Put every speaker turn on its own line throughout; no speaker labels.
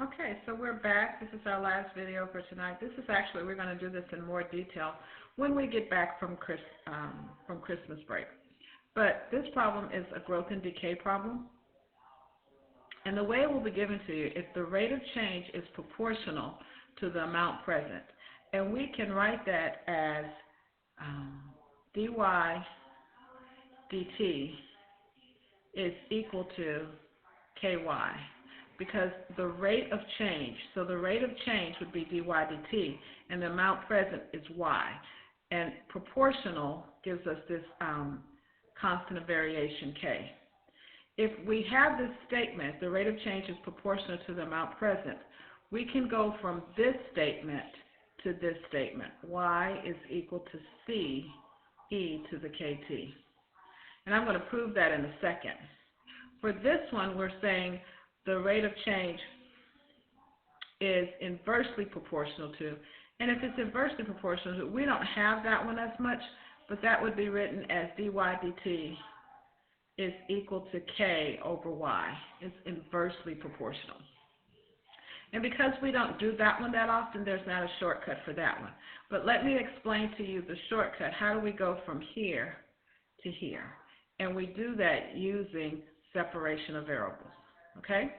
Okay, so we're back. This is our last video for tonight. This is actually, we're going to do this in more detail when we get back from Christmas break. But this problem is a growth and decay problem. And the way it will be given to you is the rate of change is proportional to the amount present. And we can write that as dy dt is equal to ky, because the rate of change, so the rate of change would be dy dt, and the amount present is y. And proportional gives us this constant of variation k. If we have this statement, the rate of change is proportional to the amount present, we can go from this statement to this statement. Y is equal to c e to the kt. And I'm going to prove that in a second. For this one, we're saying the rate of change is inversely proportional to, and if it's inversely proportional to, we don't have that one as much, but that would be written as dy dt is equal to k over y. It's inversely proportional. And because we don't do that one that often, there's not a shortcut for that one. But let me explain to you the shortcut. How do we go from here to here? And we do that using separation of variables. Okay?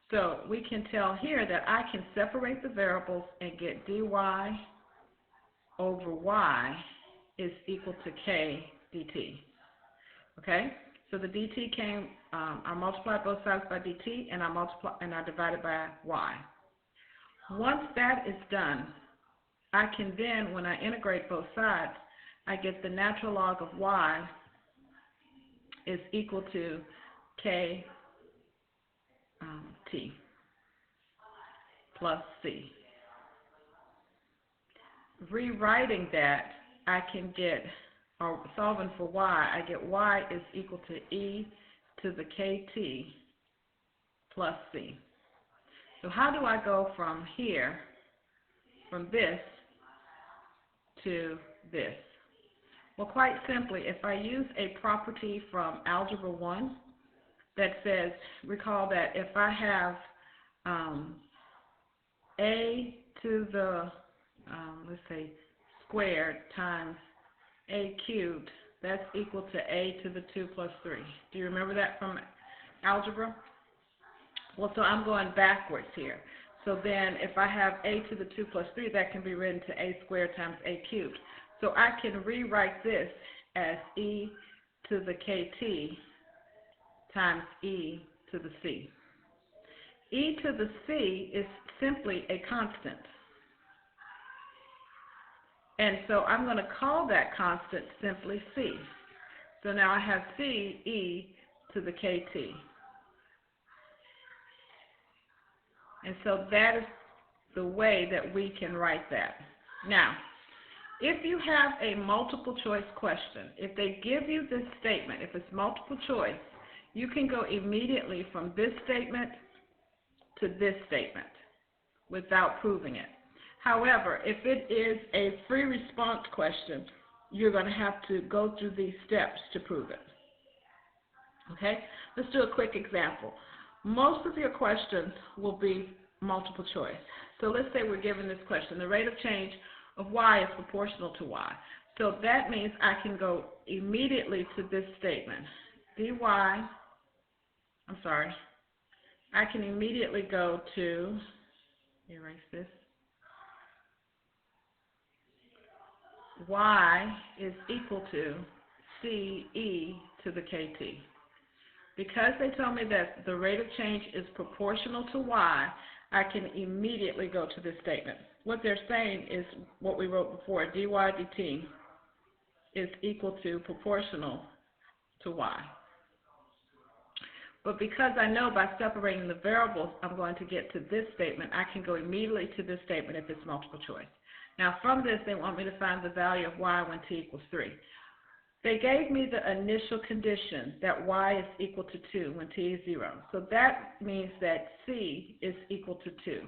So we can tell here that I can separate the variables and get dy over y is equal to k dt. Okay? So the dt came, I multiplied both sides by dt, and I divided by y. Once that is done, I can then, when I integrate both sides, I get the natural log of y is equal to k t plus c. Rewriting that, I can get, or solving for y, I get y is equal to e to the kt plus c. So how do I go from here, from this to this? Well, quite simply, if I use a property from Algebra 1 that says, recall that if I have a to the, let's say, squared times a cubed, that's equal to a to the 2 plus 3. Do you remember that from algebra? Well, so I'm going backwards here. So then if I have a to the 2 plus 3, that can be written to a squared times a cubed. So I can rewrite this as e to the kt times e to the c. E to the c is simply a constant. And so I'm going to call that constant simply c. So now I have c e to the kt. And so that is the way that we can write that. Now, if you have a multiple choice question, if they give you this statement, if it's multiple choice, you can go immediately from this statement to this statement without proving it. However, if it is a free response question, you're going to have to go through these steps to prove it. Okay? Let's do a quick example. Most of your questions will be multiple choice. So let's say we're given this question. The rate of change of y is proportional to y. So that means I can go immediately to this statement. I can immediately go to, erase this, y is equal to c e to the kt. Because they told me that the rate of change is proportional to y, I can immediately go to this statement. What they're saying is what we wrote before, dy dt is equal to proportional to y. But because I know by separating the variables I'm going to get to this statement, I can go immediately to this statement if it's multiple choice. Now from this, they want me to find the value of y when t equals 3. They gave me the initial condition that y is equal to 2 when t is 0. So that means that c is equal to 2.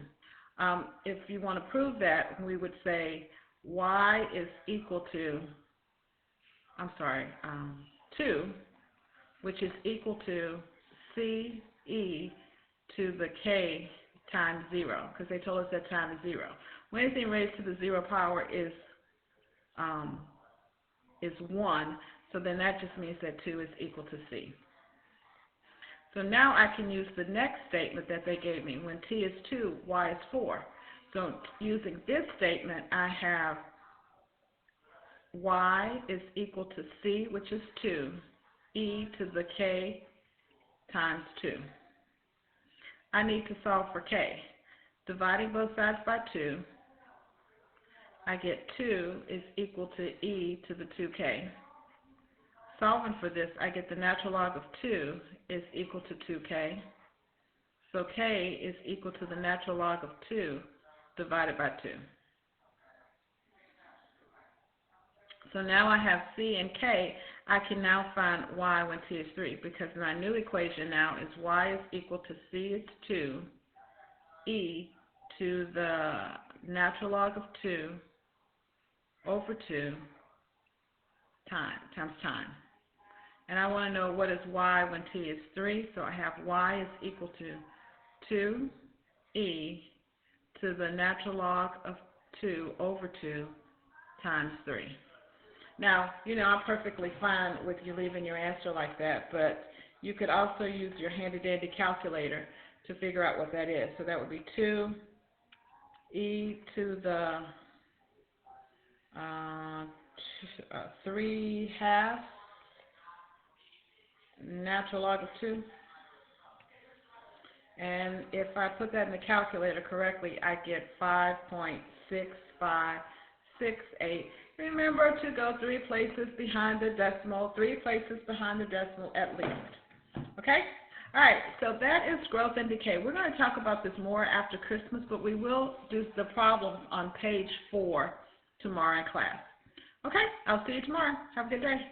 If you want to prove that, we would say y is equal to, 2, which is equal to c e to the k times 0, because they told us that time is 0. When anything raised to the 0 power is 1, so then that just means that 2 is equal to c. So now I can use the next statement that they gave me. When t is 2, y is 4. So using this statement, I have y is equal to c, which is 2, e to the k times 2. I need to solve for k. Dividing both sides by 2, I get 2 is equal to e to the 2k. Solving for this, I get the natural log of 2 is equal to 2k. So k is equal to the natural log of 2 divided by 2. So now I have c and k. I can now find y when t is 3, because my new equation now is y is equal to c is 2, e to the natural log of 2 over 2 times time. And I want to know what is y when t is 3, so I have y is equal to 2e to the natural log of 2 over 2 times 3. Now, I'm perfectly fine with you leaving your answer like that, but you could also use your handy-dandy calculator to figure out what that is. So that would be 2e to the 3/2 natural log of 2. And if I put that in the calculator correctly, I get 5.6568. Remember to go 3 places behind the decimal, 3 places behind the decimal at least. Okay? All right, so that is growth and decay. We're going to talk about this more after Christmas, but we will do the problems on page 4 tomorrow in class. Okay, I'll see you tomorrow. Have a good day.